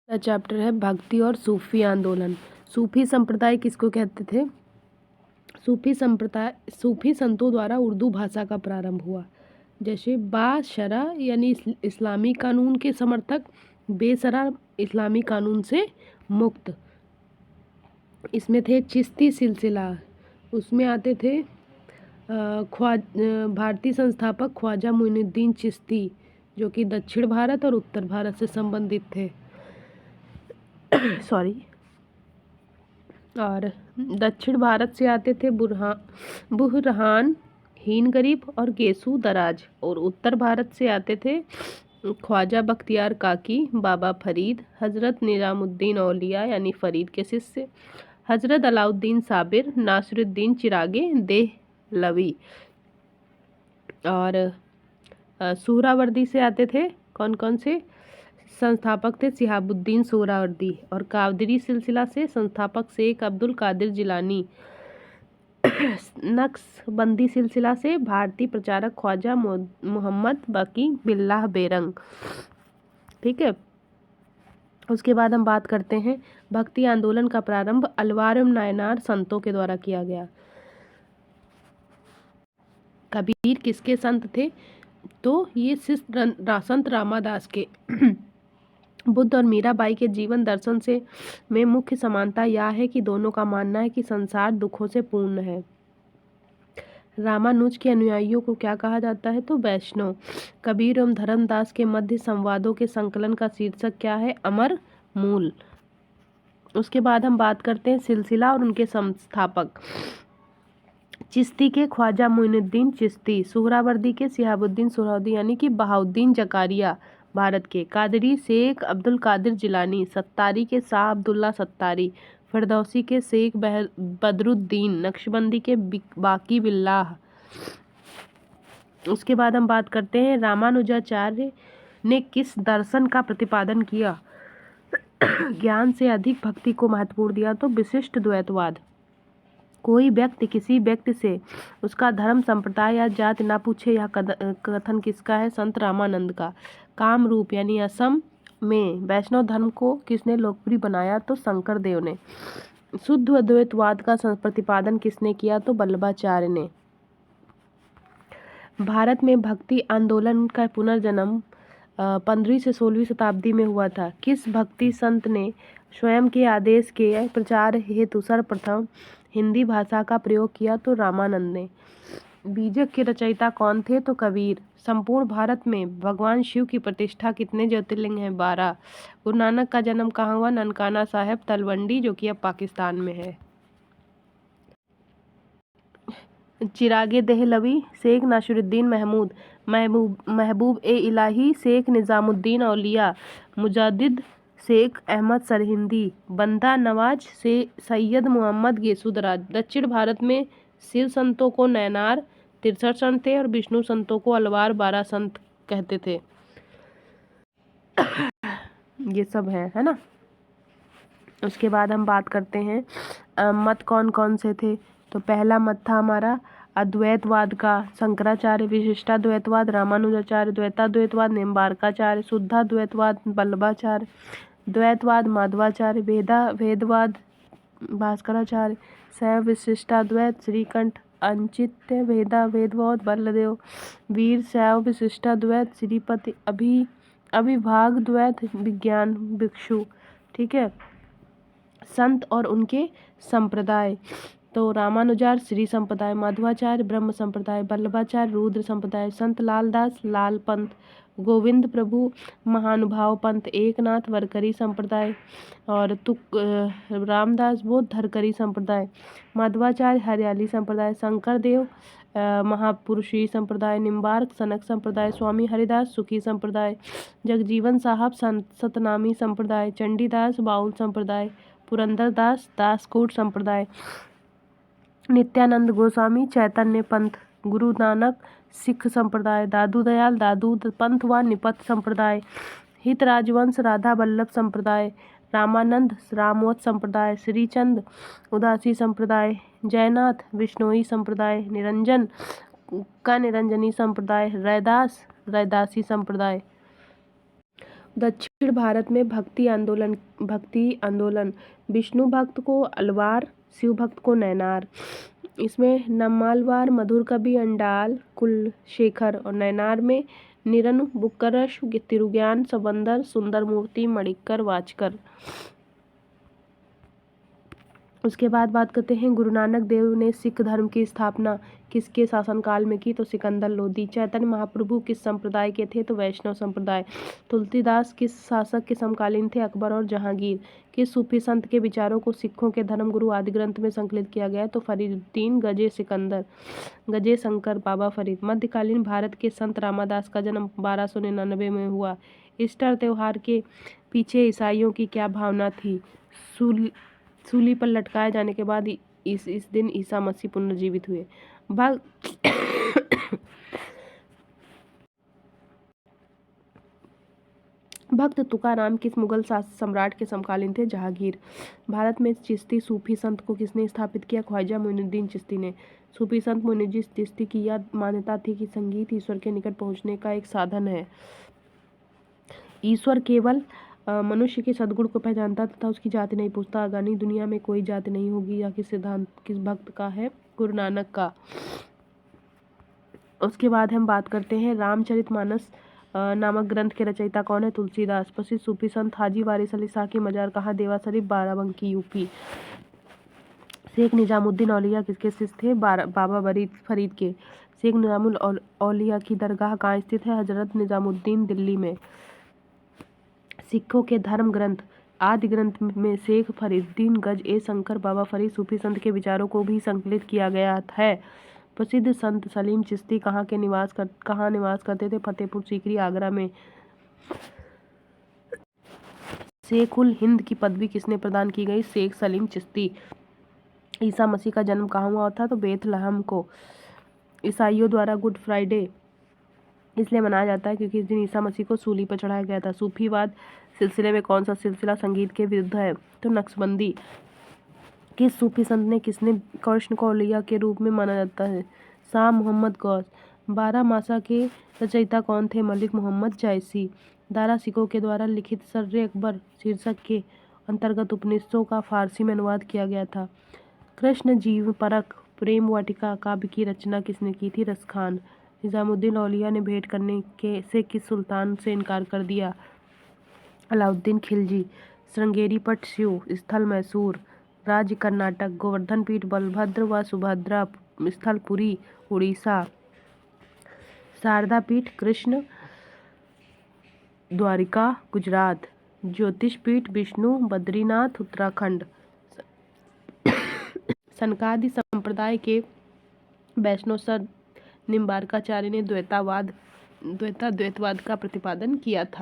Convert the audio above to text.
Chapter है भक्ति और सूफी आंदोलन। सूफी संप्रदाय किसको कहते थे? सूफी संतों द्वारा उर्दू भाषा का प्रारंभ हुआ। जैसे बाशरा यानी इस्लामी कानून के समर्थक, बेसरा इस्लामी कानून से मुक्त। इसमें थे चिश्ती सिलसिला, उसमें आते थे भारतीय संस्थापक ख्वाजा मोइनुद्दीन चिश्ती, जो कि दक्षिण भारत और उत्तर भारत से संबंधित थे। सॉरी। और दक्षिण भारत से आते थे बुरहान, हीन गरीब और गेसू दराज। और उत्तर भारत से आते थे ख्वाजा बख्तियार काकी, बाबा फरीद, हजरत निजामुद्दीन औलिया यानी फरीद के शिष्य, हजरत अलाउद्दीन साबिर, नासिरुद्दीन चिरागे देहलवी। और सुहरावर्दी से आते थे कौन कौन से संस्थापक थे? शिहाबुद्दीन सुहरावर्दी। और कादरी सिलसिला से संस्थापक शेख अब्दुल कादिर जिलानी। नक्शबंदी सिलसिला से भारतीय प्रचारक ख्वाजा मोहम्मद बाकी बिल्लाह बेरंग। ठीक है। उसके बाद हम बात करते हैं भक्ति आंदोलन का प्रारंभ अलवार नायनार संतों के द्वारा किया गया। कबीर किसके संत थे? तो ये संत रामादास के। बुद्ध और मीराबाई के जीवन दर्शन से में मुख्य समानता यह है कि दोनों का मानना है कि संसार दुखों से पूर्ण है। रामानुज के अनुयायियों को क्या कहा जाता है? तो वैष्णव। कबीर एवं धर्मदास के मध्य संवादों के संकलन का शीर्षक क्या है? अमर मूल। उसके बाद हम बात करते हैं सिलसिला और उनके संस्थापक। चिश्ती के ख्वाजा मोइनुद्दीन चिश्ती, सुहरावर्दी के शिहाबुद्दीन सुहरावर्दी यानी कि बहाउद्दीन जकारिया भारत के, कादरी शेख अब्दुल कादिर जिलानी, सत्तारी के शाह अब्दुल्ला सत्तारी, फिरदौसी के शेख बदरुद्दीन, नक्शबंदी के बाकी बिल्लाह। उसके बाद हम बात करते हैं रामानुजाचार्य ने किस दर्शन का प्रतिपादन किया? ज्ञान से अधिक भक्ति को महत्वपूर्ण दिया। तो विशिष्ट द्वैतवाद। कोई व्यक्ति किसी व्यक्ति से उसका धर्म, संप्रदाय या जाति ना पूछे, यह कथन किसका है? संत रामानंद का। काम रूप यानी असम में वैष्णव धर्म को किसने लोकप्रिय बनाया? तो शंकर देव ने। शुद्ध अद्वैतवाद का प्रतिपादन किसने किया? तो वल्लभाचार्य ने। भारत में भक्ति आंदोलन का पुनर्जन्म 15वीं से 16वीं शताब्दी में हुआ था। किस भक्ति संत ने स्वयं के आदेश के प्रचार हेतु सर्वप्रथम हिंदी भाषा का प्रयोग किया? तो रामानंद ने। बीजक के रचयिता कौन थे? तो कबीर। संपूर्ण भारत में भगवान शिव की प्रतिष्ठा कितने ज्योतिर्लिंग हैं? 12। गुरु नानक का जन्म कहाँ हुआ? ननकाना साहेब तलवंडी, जो कि अब पाकिस्तान में है। चिरागे देहलवी, शेख नासिरुद्दीन महबूब ए इलाही, शेख निजामुद्दीन औलिया, मुजादिद शेख अहमद सरहिंदी, बंदा नवाज से सैयद मोहम्मद गेसू दराज। दक्षिण भारत में शिव संतों को नैनार 63 संत थे और विष्णु संतों को अलवार 12 संत कहते थे। ये सब है ना। उसके बाद हम बात करते हैं मत कौन कौन से थे? तो पहला मत था हमारा अद्वैतवाद का, शंकराचार्य, विशिष्टाद्वैतवाद रामानुजाचार्य, द्वैताद्वैतवाद निम्बार्काचार्य, शुद्धाद्वैतवाद वल्लभाचार्य, द्वैतवाद माधवाचार्य, भेदवाद भास्कराचार्य, शैव विशिष्टाद्वैत श्रीकंठ, अंचित्य भेदवाद बल्लदेव, वीर शैव विशिष्टाद्वैत श्रीपति, अभिभाग द्वैत विज्ञान भिक्षु। ठीक है। संत और उनके संप्रदाय। तो रामानुजार श्री संप्रदाय, माधवाचार्य ब्रह्म संप्रदाय, वल्लभाचार्य रुद्र संप्रदाय, संत लालदास लाल पंथ, गोविंद प्रभु महानुभाव पंथ, एकनाथ वरकरी संप्रदाय और रामदास बौद्ध धरकरी संप्रदाय, माधवाचार्य हरियाली संप्रदाय, शंकर देव महापुरुषी संप्रदाय, निम्बार्क सनक संप्रदाय, स्वामी हरिदास सुखी संप्रदाय, जगजीवन साहब सतनामी संप्रदाय, चंडीदास बाउल संप्रदाय, पुरंदरदास दासकूट संप्रदाय, नित्यानंद गोस्वामी चैतन्य पंथ, गुरु नानक सिख संप्रदाय, दादू दयाल दादू पंथ व निपत संप्रदाय, हित राजवंश राधा वल्लभ संप्रदाय, रामानंद रामवत संप्रदाय, श्रीचंद उदासी संप्रदाय, जयनाथ विष्णोई संप्रदाय, निरंजन का निरंजनी संप्रदाय, रैदास रैदासी संप्रदाय। दक्षिण भारत में भक्ति आंदोलन विष्णु भक्त को अलवार, शिव भक्त को नैनार। इसमें नम्मालवार, मधुर कवि अंडाल, कुलशेखर और नैनार में निरन, बुक्करश, तिरुज्ञान, सबंदर, सुंदर मूर्ति, मणिक्कर, वाचकर। उसके बाद बात करते हैं गुरु नानक देव ने सिख धर्म की स्थापना किसके शासनकाल में की? तो सिकंदर लोदी। चैतन्य महाप्रभु किस संप्रदाय के थे? तो वैष्णव संप्रदाय। तुलसीदास किस शासक के समकालीन थे? अकबर और जहांगीर। किस सूफी संत के विचारों को सिखों के धर्मगुरु आदि ग्रंथ में संकलित किया गया? तो फरीदुद्दीन गजे शंकर बाबा फरीद। मध्यकालीन भारत के संत रामदास का जन्म 1299 में हुआ। ईस्टर त्योहार के पीछे ईसाइयों की क्या भावना थी? सूली पर लटकाए जाने के बाद इस दिन ईसा मसीह पुनर्जीवित हुए। भक्त तुकाराम किस मुगल सम्राट के समकालीन थे? जहांगीर। भारत में चिश्ती सूफी संत को किसने स्थापित किया? ख्वाजा मोइनुद्दीन चिश्ती ने। सूफी संत मोइनुद्दीन चिश्ती की यह मान्यता थी कि संगीत ईश्वर के निकट पहुंचने का एक साधन है। ईश्वर केवल मनुष्य के सद्गुण को पहचानता तथा उसकी जाति नहीं पूछता। अगानी दुनिया में कोई जाति नहीं होगी। यह किस सिद्धांत किस भक्त का है? गुरु नानक का। उसके बाद हम बात करते हैं रामचरितमानस नामक ग्रंथ के रचयिता कौन है? तुलसीदास। प्रसिद्ध सूफी संत हाजी वारिस अली शाह की मजार कहाँ? देवा शरीफ, बाराबंकी, यूपी। शेख निजामुद्दीन औलिया किसके शिष्य थे? बाबा फरीद के। शेख निजामुल औलिया की दरगाह कहाँ स्थित है? हजरत निजामुद्दीन, दिल्ली में। सिखों के धर्म ग्रंथ आदि ग्रंथ में शेख फरीदुद्दीन गज ए शंकर बाबा फरीद सूफी संत के विचारों को भी संकलित किया गया है। प्रसिद्ध संत सलीम चिश्ती कहाँ निवास करते थे? फतेहपुर सीकरी, आगरा में। शेखुल हिंद की पदवी किसने प्रदान की गई? शेख सलीम चिश्ती। ईसा मसीह का जन्म कहाँ हुआ था? तो बेथलहम को। ईसाइयों द्वारा गुड फ्राइडे इसलिए मनाया जाता है क्योंकि इस दिन ईसा मसीह को सूली पर चढ़ाया गया था। सूफीवाद सिलसिले में कौन सा सिलसिला संगीत के विरुद्ध है? तो नक्शबंदी। किस सूफी संत ने किसने कृष्ण को औलिया के रूप में माना जाता है? शाह मोहम्मद गौस। 12 मासा के रचयिता कौन थे? मलिक मोहम्मद जायसी। दारा सिकों के द्वारा लिखित सर्रे अकबर शीर्षक के अंतर्गत उपनिषदों का फारसी में अनुवाद किया गया था। कृष्ण जीव परक प्रेम वाटिका काव्य की रचना किसने की थी? रस खान। निजामुद्दीन औलिया ने भेंट करने से किस सुल्तान से इनकार कर दिया? अलाउद्दीन खिलजी। श्रृंगेरी पट शिव स्थल मैसूर। राज्य कर्नाटक। गोवर्धन पीठ बलभद्र व सुभद्रा स्थल पुरी, उड़ीसा। शारदा पीठ कृष्ण द्वारिका, गुजरात। ज्योतिष पीठ विष्णु बद्रीनाथ, उत्तराखंड। सनकादि संप्रदाय के वैष्णव संत निम्बार्काचार्य ने द्वैतवाद का प्रतिपादन किया था।